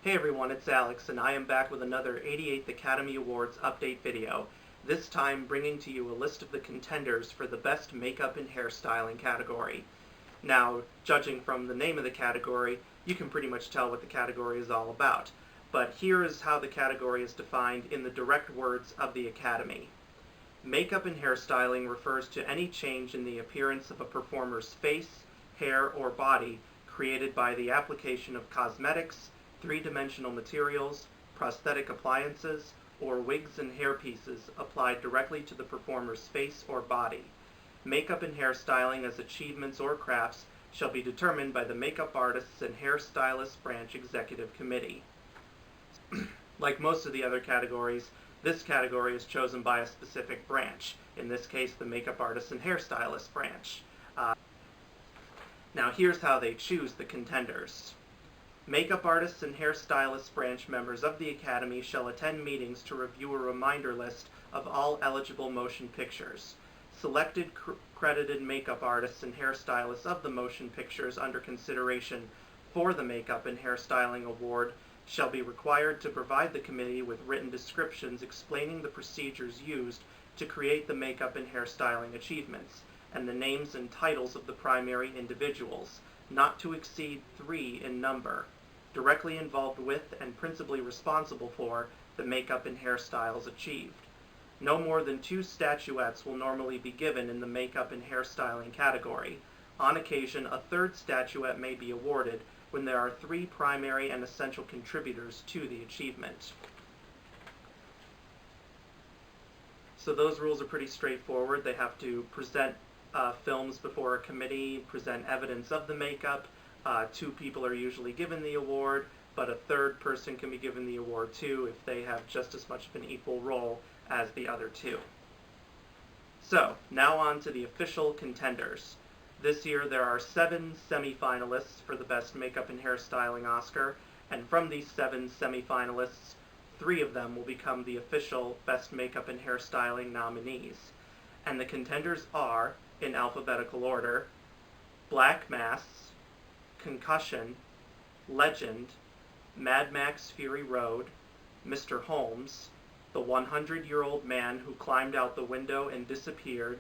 Hey everyone, it's Alex, and I am back with another 88th Academy Awards update video, this time bringing to you a list of the contenders for the Best Makeup and Hairstyling category. Now, judging from the name of the category, you can pretty much tell what the category is all about, but here is how the category is defined in the direct words of the Academy. Makeup and hairstyling refers to any change in the appearance of a performer's face, hair, or body created by the application of cosmetics, three-dimensional materials, prosthetic appliances, or wigs and hairpieces applied directly to the performer's face or body. Makeup and hairstyling as achievements or crafts shall be determined by the Makeup Artists and Hairstylists Branch Executive Committee. Like most of the other categories, this category is chosen by a specific branch, in this case the Makeup Artists and Hairstylists Branch. Now here's how they choose the contenders. Makeup Artists and Hairstylists Branch members of the Academy shall attend meetings to review a reminder list of all eligible motion pictures. Selected credited makeup artists and hairstylists of the motion pictures under consideration for the Makeup and Hairstyling Award shall be required to provide the committee with written descriptions explaining the procedures used to create the makeup and hairstyling achievements, and the names and titles of the primary individuals, not to exceed 3 in number, directly involved with and principally responsible for the makeup and hairstyles achieved. No more than 2 statuettes will normally be given in the makeup and hairstyling category. On occasion, a 3rd statuette may be awarded when there are 3 primary and essential contributors to the achievement. So those rules are pretty straightforward. They have to present films before a committee, present evidence of the makeup. 2 people are usually given the award, but a 3rd person can be given the award too if they have just as much of an equal role as the other 2. So, now on to the official contenders. This year there are 7 semi-finalists for the Best Makeup and Hairstyling Oscar, and from these 7 semi-finalists, 3 of them will become the official Best Makeup and Hairstyling nominees. And the contenders are, in alphabetical order, Black Mass, Concussion, Legend, Mad Max Fury Road, Mr. Holmes, The 100-Year-Old Man Who Climbed Out the Window and Disappeared,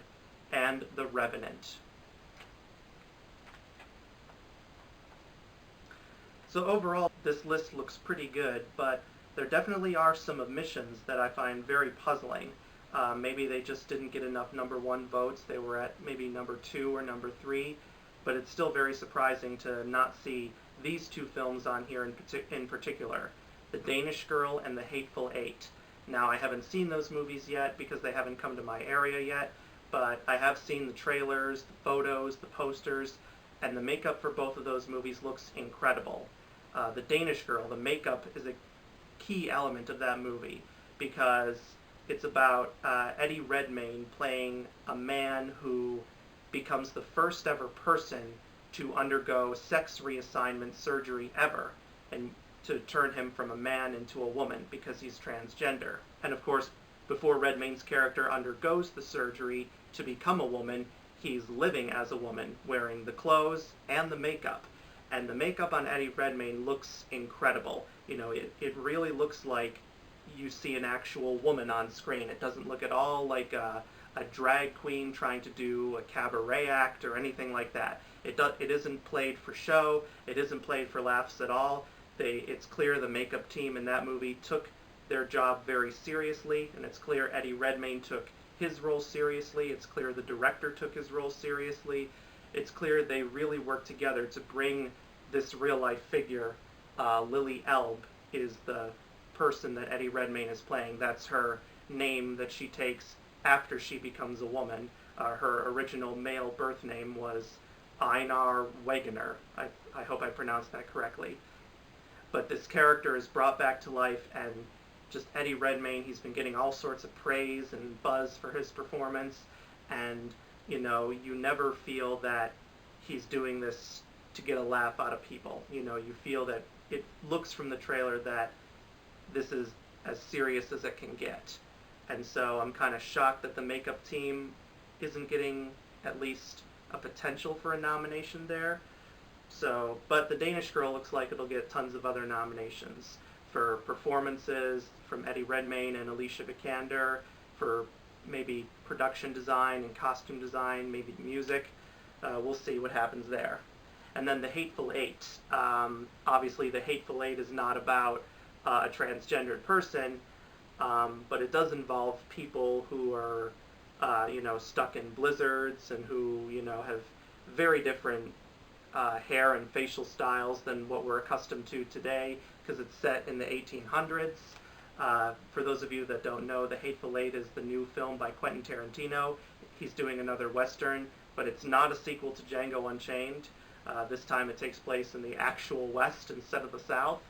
and The Revenant. So overall, this list looks pretty good, but there definitely are some omissions that I find very puzzling. Maybe they just didn't get enough number 1 votes. They were at maybe number 2 or number 3, but it's still very surprising to not see these 2 films on here in particular, The Danish Girl and The Hateful Eight. Now, I haven't seen those movies yet because they haven't come to my area yet, but I have seen the trailers, the photos, the posters, and the makeup for both of those movies looks incredible. The Danish Girl, the makeup is a key element of that movie because it's about Eddie Redmayne playing a man who becomes the first ever person to undergo sex reassignment surgery ever, and to turn him from a man into a woman because he's transgender. And of course, before Redmayne's character undergoes the surgery to become a woman, he's living as a woman, wearing the clothes and the makeup. And the makeup on Eddie Redmayne looks incredible. You know, it really looks like you see an actual woman on screen. It doesn't look at all like a drag queen trying to do a cabaret act or anything like that. It isn't played for show. It isn't played for laughs at all. It's clear the makeup team in that movie took their job very seriously, and it's clear Eddie Redmayne took his role seriously. It's clear the director took his role seriously. It's clear they really worked together to bring this real-life figure. Lily Elbe is the person that Eddie Redmayne is playing. That's her name that she takes after she becomes a woman. Her original male birth name was Einar Wegener. I hope I pronounced that correctly. But this character is brought back to life, and just Eddie Redmayne, he's been getting all sorts of praise and buzz for his performance, and you know, you never feel that he's doing this to get a laugh out of people. You know, you feel that it looks from the trailer that this is as serious as it can get. And so I'm kind of shocked that the makeup team isn't getting at least a potential for a nomination there. So, but the Danish Girl looks like it'll get tons of other nominations for performances from Eddie Redmayne and Alicia Vikander, for maybe production design and costume design, maybe music. We'll see what happens there. And then the Hateful Eight. Obviously, the Hateful Eight is not about a transgendered person, but it does involve people who are, stuck in blizzards and who, have very different hair and facial styles than what we're accustomed to today, because it's set in the 1800s. For those of you that don't know, The Hateful Eight is the new film by Quentin Tarantino. He's doing another Western, but it's not a sequel to Django Unchained. This time it takes place in the actual West instead of the South,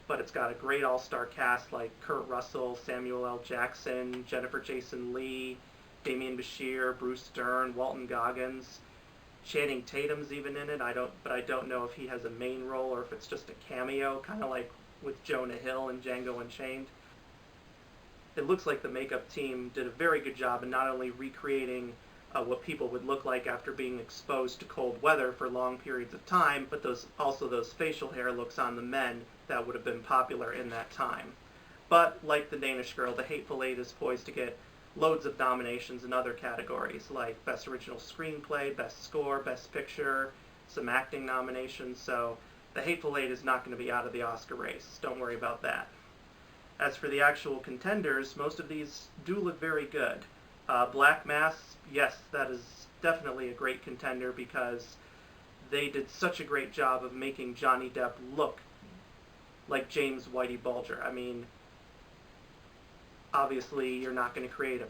but it's got a great all-star cast like Kurt Russell, Samuel L. Jackson, Jennifer Jason Leigh, Damian Bashir, Bruce Dern, Walton Goggins. Channing Tatum's even in it. I don't know if he has a main role or if it's just a cameo, kind of like with Jonah Hill in Django Unchained. It looks like the makeup team did a very good job in not only recreating what people would look like after being exposed to cold weather for long periods of time, but those facial hair looks on the men that would have been popular in that time. But like the Danish Girl, the Hateful Eight is poised to get loads of nominations in other categories like Best Original Screenplay, Best Score, Best Picture, some acting nominations, so the Hateful Eight is not going to be out of the Oscar race. Don't worry about that. As for the actual contenders, most of these do look very good. Black Mass, yes, that is definitely a great contender because they did such a great job of making Johnny Depp look like James Whitey Bulger. I mean, obviously you're not going to create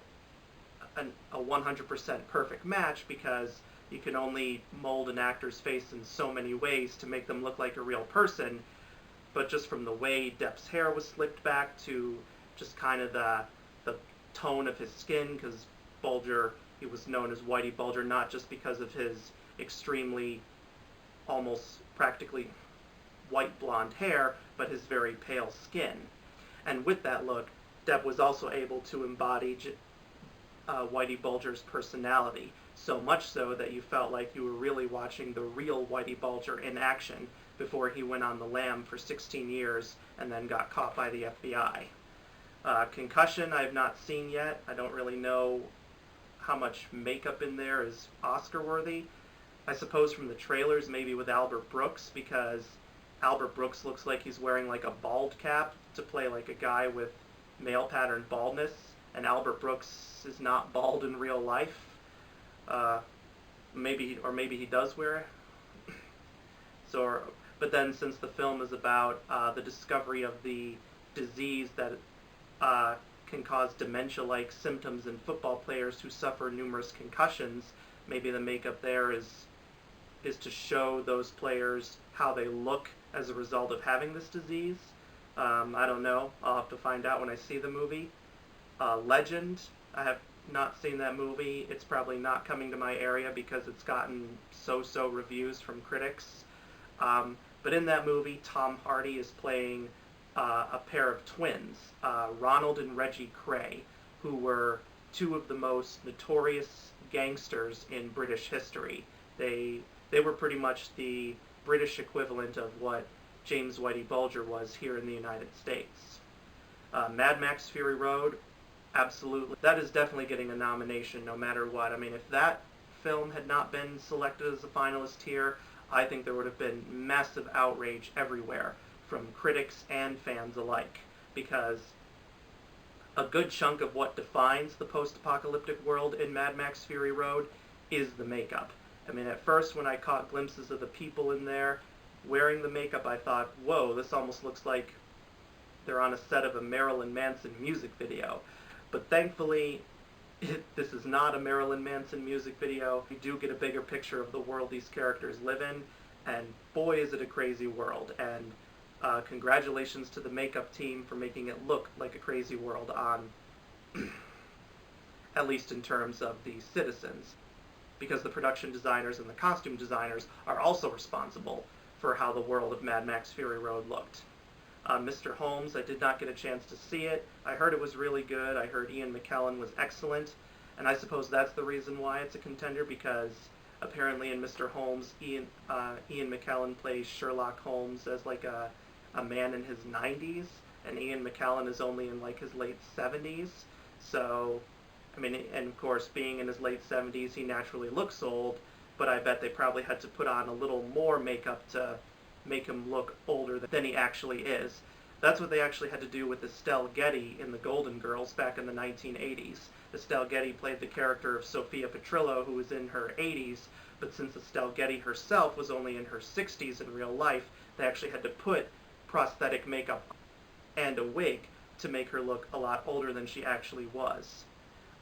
a 100% perfect match because you can only mold an actor's face in so many ways to make them look like a real person, but just from the way Depp's hair was slicked back to just kind of the tone of his skin, because Bulger, he was known as Whitey Bulger not just because of his extremely, almost practically white blonde hair, but his very pale skin. And with that look, Depp was also able to embody Whitey Bulger's personality, so much so that you felt like you were really watching the real Whitey Bulger in action before he went on the lam for 16 years and then got caught by the FBI. Concussion I have not seen yet. I don't really know how much makeup in there is Oscar worthy. I suppose from the trailers maybe with Albert Brooks, because Albert Brooks looks like he's wearing like a bald cap to play like a guy with male pattern baldness, and Albert Brooks is not bald in real life. Maybe he does wear it. But then since the film is about the discovery of the disease that can cause dementia-like symptoms in football players who suffer numerous concussions, maybe the makeup there is to show those players how they look as a result of having this disease. I don't know. I'll have to find out when I see the movie. Legend, I have not seen that movie. It's probably not coming to my area because it's gotten so-so reviews from critics. But in that movie, Tom Hardy is playing a pair of twins, Ronald and Reggie Cray, who were two of the most notorious gangsters in British history. They were pretty much the British equivalent of what James Whitey Bulger was here in the United States. Mad Max Fury Road, absolutely. That is definitely getting a nomination no matter what. I mean, if that film had not been selected as a finalist here, I think there would have been massive outrage everywhere from critics and fans alike, because a good chunk of what defines the post-apocalyptic world in Mad Max Fury Road is the makeup. I mean, at first when I caught glimpses of the people in there wearing the makeup, I thought, whoa, this almost looks like they're on a set of a Marilyn Manson music video. But thankfully, this is not a Marilyn Manson music video. We do get a bigger picture of the world these characters live in, and boy is it a crazy world. And congratulations to the makeup team for making it look like a crazy world on, at least in terms of the citizens, because the production designers and the costume designers are also responsible for how the world of Mad Max Fury Road looked. Mr. Holmes, I did not get a chance to see it. I heard it was really good. I heard Ian McKellen was excellent, and I suppose that's the reason why it's a contender, because Apparently in Mr. Holmes, Ian McKellen plays Sherlock Holmes as like a man in his 90s, and Ian McKellen is only in like his late 70s. So, I mean, and of course, being in his late 70s, he naturally looks old, but I bet they probably had to put on a little more makeup to make him look older than he actually is. That's what they actually had to do with Estelle Getty in The Golden Girls back in the 1980s. Estelle Getty played the character of Sophia Petrillo, who was in her 80s, but since Estelle Getty herself was only in her 60s in real life, they actually had to put prosthetic makeup and a wig to make her look a lot older than she actually was.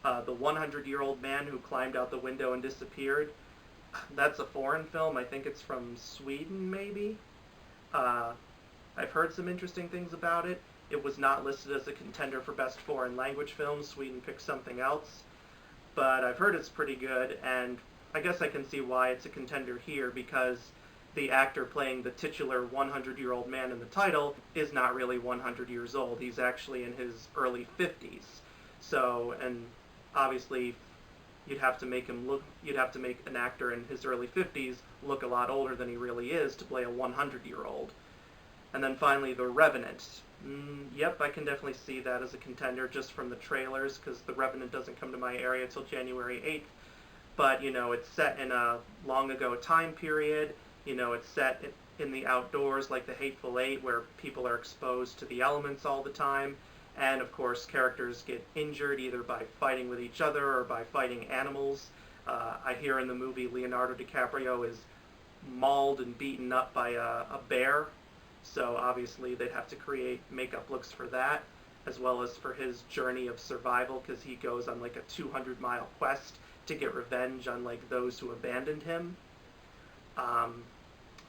The 100-Year-Old Man Who Climbed Out the Window and Disappeared, that's a foreign film. I think it's from Sweden, maybe? I've heard some interesting things about it. It was not listed as a contender for Best Foreign Language Film. Sweden picked something else. But I've heard it's pretty good, and I guess I can see why it's a contender here, because the actor playing the titular 100-year-old man in the title is not really 100 years old. He's actually in his early 50s. So, and obviously you'd have to make an actor in his early 50s look a lot older than he really is to play a 100-year-old. And then finally, The Revenant. Yep, I can definitely see that as a contender just from the trailers, because The Revenant doesn't come to my area until January 8th. But, you know, it's set in a long ago time period. You know, it's set in the outdoors like the Hateful Eight, where people are exposed to the elements all the time. And, of course, characters get injured either by fighting with each other or by fighting animals. I hear in the movie Leonardo DiCaprio is mauled and beaten up by a bear. So obviously they'd have to create makeup looks for that, as well as for his journey of survival, because he goes on like a 200-mile quest to get revenge on like those who abandoned him.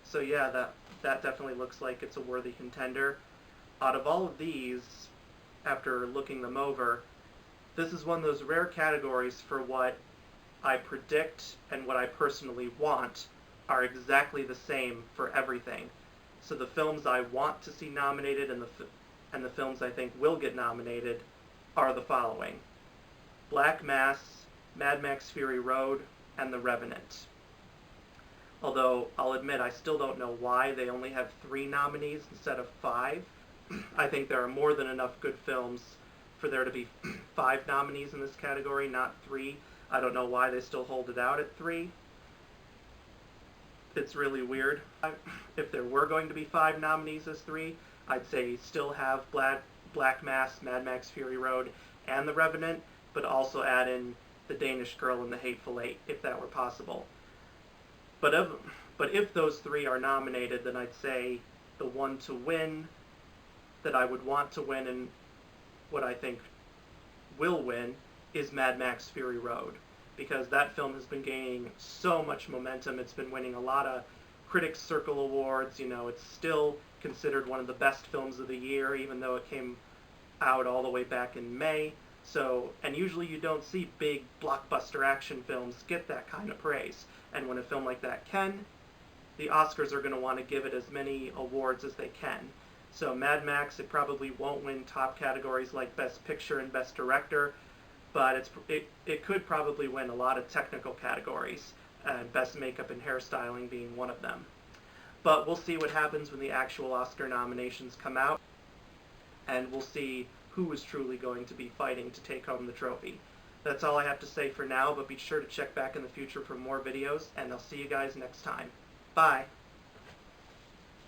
So yeah, that definitely looks like it's a worthy contender. Out of all of these, after looking them over, this is one of those rare categories for what I predict and what I personally want are exactly the same for everything. So the films I want to see nominated and the films I think will get nominated are the following: Black Mass, Mad Max Fury Road, and The Revenant. Although I'll admit I still don't know why they only have 3 nominees instead of 5. I think there are more than enough good films for there to be 5 nominees in this category, not 3. I don't know why they still hold it out at 3. It's really weird. If there were going to be 5 nominees as 3, I'd say still have Black Mass, Mad Max Fury Road, and The Revenant, but also add in The Danish Girl and The Hateful Eight, if that were possible. But if those 3 are nominated, then I'd say the one to win that I would want to win and what I think will win is Mad Max Fury Road, because that film has been gaining so much momentum. It's been winning a lot of Critics' Circle awards. You know, it's still considered one of the best films of the year, even though it came out all the way back in May. So, and usually you don't see big blockbuster action films get that kind of praise. And when a film like that can, the Oscars are going to want to give it as many awards as they can. So Mad Max, it probably won't win top categories like Best Picture and Best Director, but it could probably win a lot of technical categories, and Best Makeup and Hairstyling being one of them. But we'll see what happens when the actual Oscar nominations come out, and we'll see who is truly going to be fighting to take home the trophy. That's all I have to say for now, but be sure to check back in the future for more videos, and I'll see you guys next time. Bye!